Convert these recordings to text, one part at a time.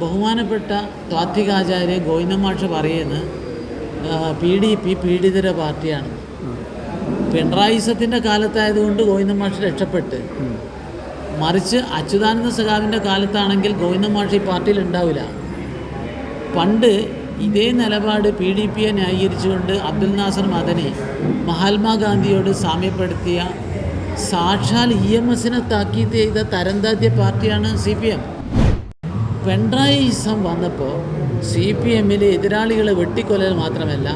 ബഹുമാനപ്പെട്ട താത്വികാചാര്യ ഗോവിന്ദമാഷ് പറയുന്നത് PDP പീഡിതര പാർട്ടിയാണ്. പിണറായിസത്തിൻ്റെ കാലത്തായതുകൊണ്ട് ഗോവിന്ദമാഷ് രക്ഷപ്പെട്ട്, മറിച്ച് അച്യുതാനന്ദ സഖാവിൻ്റെ കാലത്താണെങ്കിൽ ഗോവിന്ദമാഷ് ഈ പാർട്ടിയിൽ ഉണ്ടാവില്ല. പണ്ട് ഇതേ നിലപാട് PDPയെ ന്യായീകരിച്ചുകൊണ്ട് അബ്ദുൽ നാസർ മദനി മഹാത്മാഗാന്ധിയോട് സാമ്യപ്പെടുത്തിയ സാക്ഷാൽ EMSനെ താക്കീത് ചെയ്ത തരംതാഴ്ത്തിയ പാർട്ടിയാണ് CPM. പിണറായിസം വന്നപ്പോൾ CPMൽ എതിരാളികളെ വെട്ടിക്കൊല്ലൽ മാത്രമല്ല,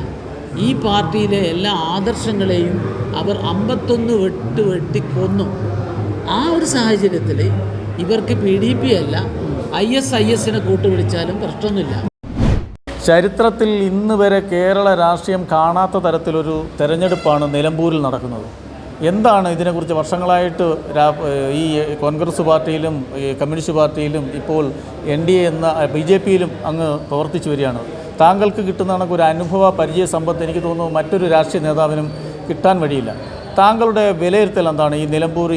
ഈ പാർട്ടിയിലെ എല്ലാ ആദർശങ്ങളെയും അവർ 51 വെട്ടിക്കൊന്നു. ആ ഒരു സാഹചര്യത്തിൽ ഇവർക്ക് PDP അല്ല ISISനെ കൂട്ടുപിടിച്ചാലും പ്രശ്നമൊന്നുമില്ല. ചരിത്രത്തിൽ ഇന്ന് വരെ കേരള രാഷ്ട്രീയം കാണാത്ത തരത്തിലൊരു തെരഞ്ഞെടുപ്പാണ് നിലമ്പൂരിൽ നടക്കുന്നത്. എന്താണ് ഇതിനെക്കുറിച്ച്? വർഷങ്ങളായിട്ട് ഈ കോൺഗ്രസ് പാർട്ടിയിലും കമ്മ്യൂണിസ്റ്റ് പാർട്ടിയിലും ഇപ്പോൾ NDA എന്ന BJPയിലും അങ്ങ് പ്രവർത്തിച്ചു വരികയാണ്. താങ്കൾക്ക് കിട്ടുന്ന കണക്കൊരു അനുഭവ പരിചയ സമ്പത്ത് എനിക്ക് തോന്നുന്നു മറ്റൊരു രാഷ്ട്രീയ നേതാവിനും കിട്ടാൻ വഴിയില്ല. താങ്കളുടെ വിലയിരുത്തൽ എന്താണ് ഈ നിലമ്പൂർ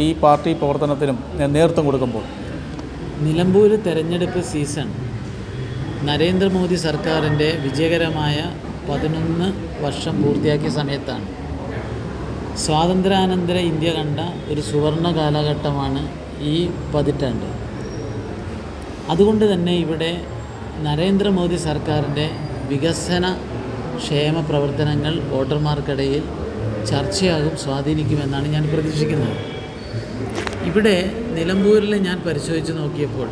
ഈ പാർട്ടി പ്രവർത്തനത്തിനും നേതൃത്വം കൊടുക്കുമ്പോൾ? നിലമ്പൂർ തെരഞ്ഞെടുപ്പ് സീസൺ നരേന്ദ്രമോദി സർക്കാരിൻ്റെ വിജയകരമായ 11 വർഷം പൂർത്തിയാക്കിയ സമയത്താണ്. സ്വാതന്ത്ര്യാനന്തര ഇന്ത്യ കണ്ട ഒരു സുവർണ കാലഘട്ടമാണ് ഈ പതിറ്റാണ്ട്. അതുകൊണ്ട് തന്നെ ഇവിടെ നരേന്ദ്രമോദി സർക്കാരിൻ്റെ വികസന ക്ഷേമ പ്രവർത്തനങ്ങൾ വോട്ടർമാർക്കിടയിൽ ചർച്ചയാകും, സ്വാധീനിക്കുമെന്നാണ് ഞാൻ പ്രതീക്ഷിക്കുന്നത്. ഇവിടെ നിലമ്പൂരിൽ ഞാൻ പരിശോധിച്ച് നോക്കിയപ്പോൾ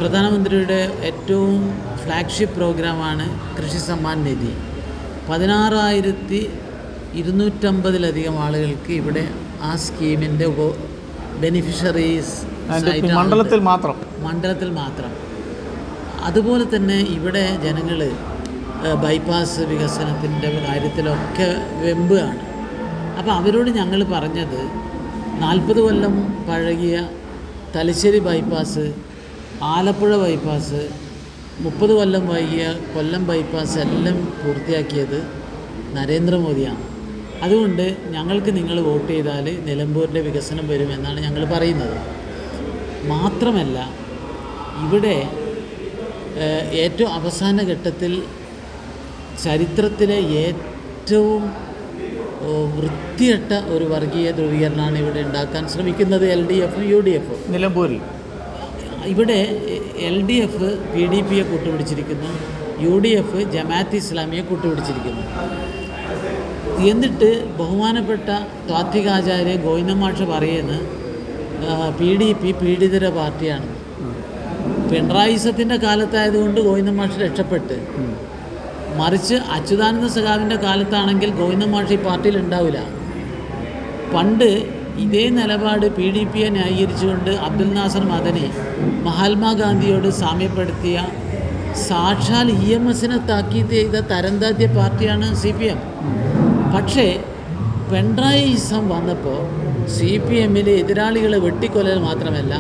പ്രധാനമന്ത്രിയുടെ ഏറ്റവും ഫ്ലാഗ്ഷിപ്പ് പ്രോഗ്രാമാണ് കൃഷി സമ്മാൻ നിധി. 16,250 ആളുകൾക്ക് ഇവിടെ ആ സ്കീമിൻ്റെ ബെനിഫിഷ്യറീസ് മണ്ഡലത്തിൽ മാത്രം. അതുപോലെ തന്നെ ഇവിടെ ജനങ്ങൾ ബൈപ്പാസ് വികസനത്തിൻ്റെ കാര്യത്തിലൊക്കെ വെമ്പുകയാണ്. അപ്പോൾ അവരോട് ഞങ്ങൾ പറഞ്ഞത് 40 കൊല്ലം പഴകിയ തലശ്ശേരി ബൈപ്പാസ്, ആലപ്പുഴ ബൈപ്പാസ്, 30 കൊല്ലം വൈകിയ കൊല്ലം ബൈപ്പാസ് എല്ലാം പൂർത്തിയാക്കിയത് നരേന്ദ്രമോദിയാണ്. അതുകൊണ്ട് ഞങ്ങൾക്ക് നിങ്ങൾ വോട്ട് ചെയ്താൽ നിലമ്പൂരിൻ്റെ വികസനം വരുമെന്നാണ് ഞങ്ങൾ പറയുന്നത്. മാത്രമല്ല, ഇവിടെ ഏറ്റവും അവസാന ഘട്ടത്തിൽ ചരിത്രത്തിലെ ഏറ്റവും വൃത്തികെട്ട ഒരു വർഗീയ ധ്രുവീകരണമാണ് ഇവിടെ ഉണ്ടാക്കാൻ ശ്രമിക്കുന്നത് LDF UDF. നിലമ്പൂരിൽ ഇവിടെ LDF PDPയെ കൂട്ടുപിടിച്ചിരിക്കുന്നു, UDF ജമാഅത്ത് ഇസ്ലാമിയെ കൂട്ടുപിടിച്ചിരിക്കുന്നു. എന്നിട്ട് ബഹുമാനപ്പെട്ട താത്വികാചാര്യ ഗോവിന്ദമാഷ് പറയുന്നത് PDP പീഡിതര പാർട്ടിയാണ്. പിണറായിസത്തിൻ്റെ കാലത്തായതുകൊണ്ട് ഗോവിന്ദമാഷ് രക്ഷപ്പെട്ട്, മറിച്ച് അച്യുതാനന്ദ സഖാവിൻ്റെ കാലത്താണെങ്കിൽ ഗോവിന്ദമാഷ് ഈ പാർട്ടിയിൽ ഉണ്ടാവില്ല. പണ്ട് ഇതേ നിലപാട് PDPയെ ന്യായീകരിച്ചുകൊണ്ട് അബ്ദുൽ നാസർ മദനി മഹാത്മാഗാന്ധിയോട് സാമ്യപ്പെടുത്തിയ സാക്ഷാൽ EMSനെ താക്കീത് ചെയ്ത തരംതാഴ്ത്തിയ പാർട്ടിയാണ് CPM. പക്ഷേ പിണറായിസം വന്നപ്പോൾ CPMൽ എതിരാളികളെ വെട്ടിക്കൊല്ലൽ മാത്രമല്ല,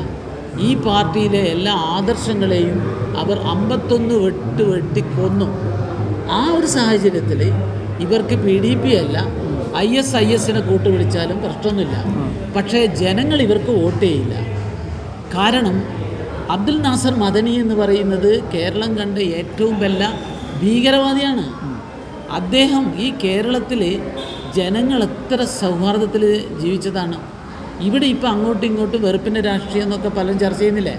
ഈ പാർട്ടിയിലെ എല്ലാ ആദർശങ്ങളെയും അവർ 51 വെട്ടിക്കൊന്നു. ആ ഒരു സാഹചര്യത്തിൽ ഇവർക്ക് PDP അല്ല ISISനെ കൂട്ടുപിടിച്ചാലും പ്രശ്നമൊന്നുമില്ല. പക്ഷേ ജനങ്ങൾ ഇവർക്ക് വോട്ട് ചെയ്യില്ല. കാരണം അബ്ദുൽ നാസർ മദനി എന്ന് പറയുന്നത് കേരളം കണ്ട ഏറ്റവും വലിയ ഭീകരവാദിയാണ്. അദ്ദേഹം ഈ കേരളത്തിൽ ജനങ്ങൾ എത്ര സൗഹാർദ്ദത്തിൽ ജീവിച്ചതാണ്. ഇവിടെ ഇപ്പോൾ അങ്ങോട്ടും ഇങ്ങോട്ടും വെറുപ്പിൻ്റെ രാഷ്ട്രീയം എന്നൊക്കെ പലരും ചർച്ച ചെയ്യുന്നില്ലേ?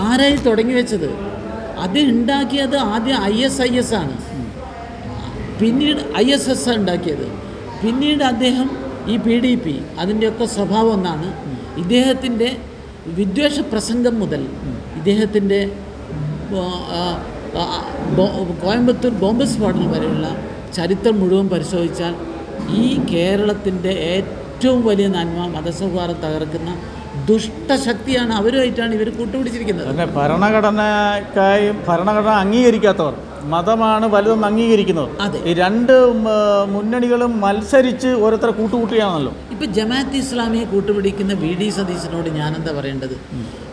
ആരായി തുടങ്ങി വെച്ചത്? അദ്ദേഹം ഉണ്ടാക്കിയത് ആദ്യം ISIS ആണ്, പിന്നീട് ISS ഉണ്ടാക്കിയത്, പിന്നീട് അദ്ദേഹം ഈ PDP. അതിൻ്റെയൊക്കെ സ്വഭാവം ഒന്നാണ്. ഇദ്ദേഹത്തിൻ്റെ വിദ്വേഷ പ്രസംഗം മുതൽ ഇദ്ദേഹത്തിൻ്റെ കോയമ്പത്തൂർ ബോംബ് സ്ഫോടനം വരെയുള്ള ചരിത്രം മുഴുവൻ പരിശോധിച്ചാൽ ഈ കേരളത്തിൻ്റെ ഏറ്റവും വലിയ നന്മ മതസൗഹാർദ്ദം തകർക്കുന്ന ദുഷ്ടശക്തിയാണ്. അവരുമായിട്ടാണ് ഇവർ കൂട്ടുപിടിച്ചിരിക്കുന്നത്. ഭരണഘടന അംഗീകരിക്കാത്തവർ, മതമാണ് വലുതെന്ന് അംഗീകരിക്കുന്നത്. ഈ രണ്ട് മുന്നണികളും മത്സരിച്ച് ഓരോരുത്തരെ കൂട്ടുകൂട്ടിയാണല്ലോ. ഇപ്പോൾ ജമാഅത്ത് ഇസ്ലാമിയെ കൂട്ടുപിടിക്കുന്ന VD സതീശനോട് ഞാനെന്താ പറയേണ്ടത്?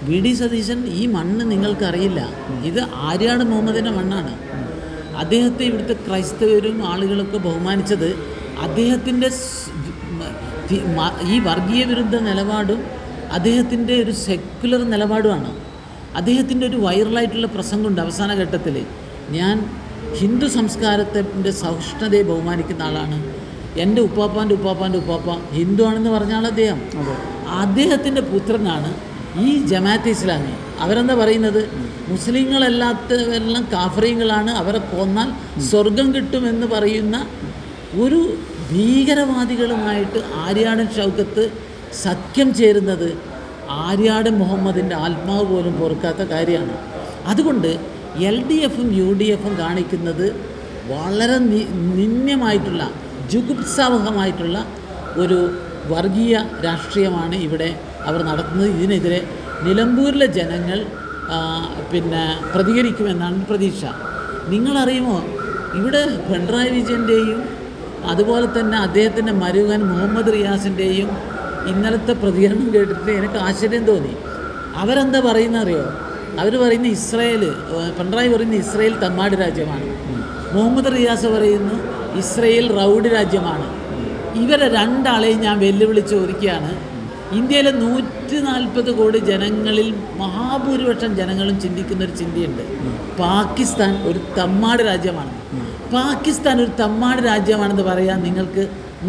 VD സതീശൻ, ഈ മണ്ണ് നിങ്ങൾക്കറിയില്ല. ഇത് ആര്യാട് മുഹമ്മദിൻ്റെ മണ്ണാണ്. അദ്ദേഹത്തെ ഇവിടുത്തെ ക്രൈസ്തവരും ആളുകളൊക്കെ ബഹുമാനിച്ചത് അദ്ദേഹത്തിൻ്റെ ഈ വർഗീയ വിരുദ്ധ നിലപാടും അദ്ദേഹത്തിൻ്റെ ഒരു സെക്കുലർ നിലപാടുമാണ്. അദ്ദേഹത്തിൻ്റെ ഒരു വൈറലായിട്ടുള്ള പ്രസംഗമുണ്ട് അവസാന ഘട്ടത്തിൽ. ഞാൻ ഹിന്ദു സംസ്കാരത്തിൻ്റെ സഹിഷ്ണുതയെ ബഹുമാനിക്കുന്ന ആളാണ്, എൻ്റെ ഉപ്പാപ്പാൻ്റെ ഉപ്പാപ്പ ഹിന്ദു ആണെന്ന് പറഞ്ഞാൽ അദ്ദേഹത്തിൻ്റെ പുത്രനാണ് ഈ ജമാഅത്തെ ഇസ്ലാമി. അവരെന്താ പറയുന്നത്? മുസ്ലിങ്ങളല്ലാത്തവരെല്ലാം കാഫറികളാണ്, അവരെ കൊന്നാൽ സ്വർഗം കിട്ടുമെന്ന് പറയുന്ന ഒരു ഭീകരവാദികളുമായിട്ട് ആര്യാടൻ ഷൗക്കത്ത് സഖ്യം ചേരുന്നത് ആര്യാടൻ മുഹമ്മദിൻ്റെ ആത്മാവ് പോലും പൊറുക്കാത്ത കാര്യമാണ്. അതുകൊണ്ട് LDFും UDFും കാണിക്കുന്നത് വളരെ നിന്ദ്യമായിട്ടുള്ള ജുഗുപ്സാവഹമായിട്ടുള്ള ഒരു വർഗീയ രാഷ്ട്രീയമാണ് ഇവിടെ അവർ നടത്തുന്നത്. ഇതിനെതിരെ നിലമ്പൂരിലെ ജനങ്ങൾ പ്രതികരിക്കുമെന്നാണ് പ്രതീക്ഷ. നിങ്ങളറിയുമോ, ഇവിടെ പിണറായി വിജയൻ്റെയും അതുപോലെ തന്നെ അദ്ദേഹത്തിൻ്റെ മരുമകൻ മുഹമ്മദ് റിയാസിൻ്റെയും ഇന്നലത്തെ പ്രതികരണം കേട്ടിട്ട് എനിക്ക് ആശ്ചര്യം തോന്നി. അവരെന്താ പറയുന്നത് അറിയോ? അവർ പറയുന്ന പിണറായി പറയുന്ന ഇസ്രയേൽ തമ്മാടി രാജ്യമാണ്, മുഹമ്മദ് റിയാസ് പറയുന്നു ഇസ്രയേൽ റൗഡി രാജ്യമാണ്. ഇവരെ രണ്ടാളെയും ഞാൻ വെല്ലുവിളിച്ച് ചോദിക്കുകയാണ്. ഇന്ത്യയിലെ 140 കോടി ജനങ്ങളിൽ മഹാഭൂരിപക്ഷം ജനങ്ങളും ചിന്തിക്കുന്നൊരു ചിന്തയുണ്ട്, പാകിസ്ഥാൻ ഒരു തമ്മാട് രാജ്യമാണ്. പാകിസ്ഥാൻ ഒരു തമ്മാട് രാജ്യമാണെന്ന് പറയാൻ നിങ്ങൾക്ക്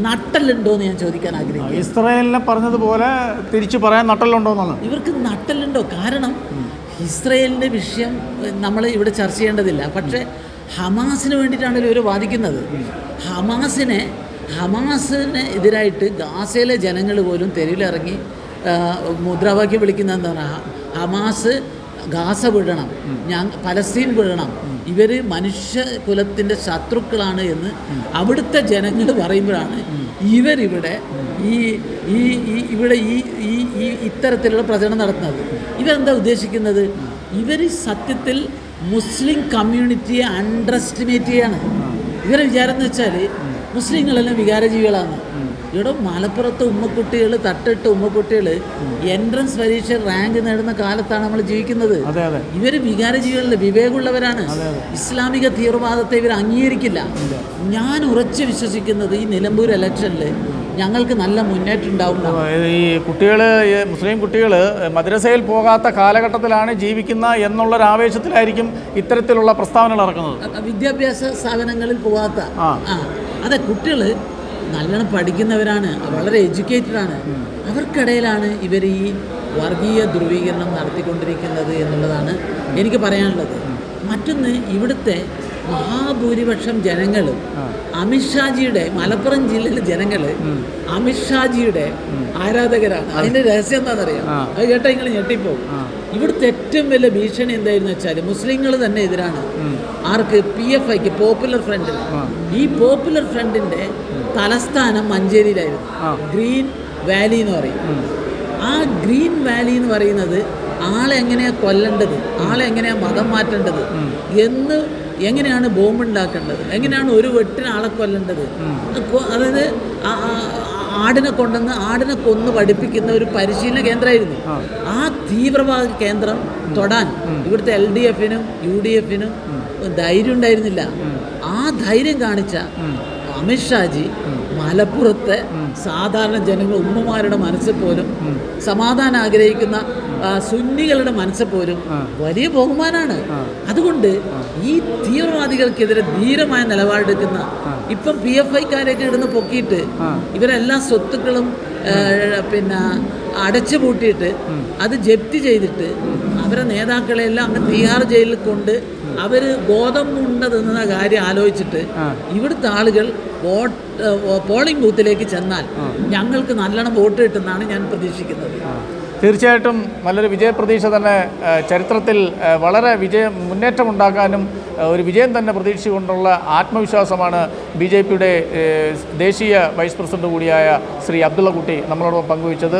നട്ടലുണ്ടോ എന്ന് ഞാൻ ചോദിക്കാൻ ആഗ്രഹിക്കുന്നു. ഇസ്രായേലിനെ പറഞ്ഞതുപോലെ തിരിച്ചു പറയാൻ നട്ടലുണ്ടോ എന്നാണ്. ഇവർക്ക് നട്ടലുണ്ടോ? കാരണം ഇസ്രയേലിൻ്റെ വിഷയം നമ്മൾ ഇവിടെ ചർച്ച ചെയ്യേണ്ടതില്ല. പക്ഷേ ഹമാസിന് വേണ്ടിയിട്ടാണല്ലോ ഇവർ വാദിക്കുന്നത്. ഹമാസിന് എതിരായിട്ട് ഗാസയിലെ ജനങ്ങൾ പോലും തെരുവിലിറങ്ങി മുദ്രാവാക്യം വിളിക്കുന്ന എന്താണ്? ഹമാസ് ഗാസ വിടണം, പലസ്തീൻ വിടണം, ഇവർ മനുഷ്യകുലത്തിൻ്റെ ശത്രുക്കളാണ് എന്ന് അവിടുത്തെ ജനങ്ങൾ പറയുമ്പോഴാണ് ഇവരിവിടെ ഇത്തരത്തിലുള്ള പ്രചരണം നടത്തുന്നത്. ഇവരെന്താ ഉദ്ദേശിക്കുന്നത്? ഇവർ സത്യത്തിൽ മുസ്ലിം കമ്മ്യൂണിറ്റിയെ അണ്ടർ എസ്റ്റിമേറ്റ് ചെയ്യാണ്. ഇവരെ വിചാരം എന്ന് വെച്ചാൽ മുസ്ലിങ്ങളെല്ലാം വികാരജീവികളാണ്. ഇവിടെ മലപ്പുറത്ത് ഉമ്മക്കുട്ടികൾ, തട്ടിട്ട് ഉമ്മക്കുട്ടികൾ എൻട്രൻസ് പരീക്ഷ റാങ്ക് നേടുന്ന കാലത്താണ് നമ്മൾ ജീവിക്കുന്നത്. ഇവർ വികാരജീവികളുടെ വിവേകമുള്ളവരാണ്. ഇസ്ലാമിക തീവ്രവാദത്തെ ഇവർ അംഗീകരിക്കില്ല. ഞാൻ ഉറച്ചു വിശ്വസിക്കുന്നത് ഈ നിലമ്പൂർ ഇലക്ഷനിൽ ഞങ്ങൾക്ക് നല്ല മുന്നേറ്റം ഉണ്ടാവും. ഈ കുട്ടികൾ, മുസ്ലിം കുട്ടികൾ മദ്രസയിൽ പോകാത്ത കാലഘട്ടത്തിലാണ് ജീവിക്കുന്ന എന്നുള്ളൊരു ആവേശത്തിലായിരിക്കും ഇത്തരത്തിലുള്ള പ്രസ്താവനകൾ ഇറക്കുന്നത്. വിദ്യാഭ്യാസ സ്ഥാപനങ്ങളിൽ പോകാത്ത അതെ, കുട്ടികൾ നല്ലോണം പഠിക്കുന്നവരാണ്, വളരെ എഡ്യൂക്കേറ്റഡാണ്. അവർക്കിടയിലാണ് ഇവർ ഈ വർഗീയ ധ്രുവീകരണം നടത്തിക്കൊണ്ടിരിക്കുന്നത് എന്നുള്ളതാണ് എനിക്ക് പറയാനുള്ളത്. മറ്റൊന്ന്, ഇവിടുത്തെ മഹാഭൂരിപക്ഷം ജനങ്ങളും അമിത്ഷാജിയുടെ, മലപ്പുറം ജില്ലയിലെ ജനങ്ങൾ അമിത്ഷാജിയുടെ ആരാധകരാണ്. അതിൻ്റെ രഹസ്യം എന്താണെന്നറിയാം? അത് കേട്ടാൽ നിങ്ങൾ ഞെട്ടിപ്പോകും. ഇവിടുത്തെ ഏറ്റവും വലിയ ഭീഷണി എന്തായിരുന്നു വെച്ചാൽ മുസ്ലിങ്ങൾ തന്നെ എതിരാണ്. ആർക്ക്? PFIക്ക്, പോപ്പുലർ ഫ്രണ്ടിന്. ഈ പോപ്പുലർ ഫ്രണ്ടിൻ്റെ തലസ്ഥാനം മഞ്ചേരിയിലായിരുന്നു. ഗ്രീൻ വാലി എന്ന് പറയും. ആ ഗ്രീൻ വാലി എന്ന് പറയുന്നത് ആളെ എങ്ങനെയാണ് കൊല്ലേണ്ടത്, ആളെ എങ്ങനെയാണ് മതം മാറ്റേണ്ടത്, എങ്ങനെയാണ് ബോംബുണ്ടാക്കേണ്ടത്, എങ്ങനെയാണ് ഒരു വെട്ടിന് ആളെ കൊല്ലേണ്ടത്, അതായത് ആടിനെ കൊന്ന് പഠിപ്പിക്കുന്ന ഒരു പരിശീലന കേന്ദ്രമായിരുന്നു. ആ തീവ്രവാദ കേന്ദ്രം തൊടാൻ ഇവിടുത്തെ LDFനും UDFനും ധൈര്യം ഉണ്ടായിരുന്നില്ല. ആ ധൈര്യം കാണിച്ച അമിത്ഷാജി മലപ്പുറത്തെ സാധാരണ ജനങ്ങൾ, ഉമ്മമാരുടെ മനസ്സിൽ പോലും, സമാധാനം ആഗ്രഹിക്കുന്ന സുന്നികളുടെ മനസ്സിൽ പോലും വലിയ ബഹുമാനാണ്. അതുകൊണ്ട് ഈ തീവ്രവാദികൾക്കെതിരെ ധീരമായ നിലപാടെടുക്കുന്ന ഇപ്പം PFIക്കാരെയൊക്കെ ഇടുന്ന് പൊക്കിയിട്ട് ഇവരെല്ലാ സ്വത്തുക്കളും അടച്ചു പൂട്ടിയിട്ട് അത് ജപ്തി ചെയ്തിട്ട് അവരെ നേതാക്കളെല്ലാം അങ്ങ് തിഹാർ ജയിലിൽ കൊണ്ട് അവർ ഗോതമ്പുണ്ട തിന്നുന്ന കാര്യം ആലോചിച്ചിട്ട് ഇവിടുത്തെ ആളുകൾ പോളിംഗ് ബൂത്തിലേക്ക് ചെന്നാൽ ഞങ്ങൾക്ക് നല്ലോണം വോട്ട് കിട്ടുമെന്നാണ് ഞാൻ പ്രതീക്ഷിക്കുന്നത്. തീർച്ചയായിട്ടും നല്ലൊരു വിജയപ്രതീക്ഷ തന്നെ, ചരിത്രത്തിൽ വളരെ മുന്നേറ്റമുണ്ടാക്കാനും ഒരു വിജയം തന്നെ പ്രതീക്ഷിച്ചുകൊണ്ടുള്ള ആത്മവിശ്വാസമാണ് BJPയുടെ ദേശീയ വൈസ് പ്രസിഡന്റ് കൂടിയായ ശ്രീ അബ്ദുള്ള കുട്ടി നമ്മളോടൊപ്പം പങ്കുവച്ചത്.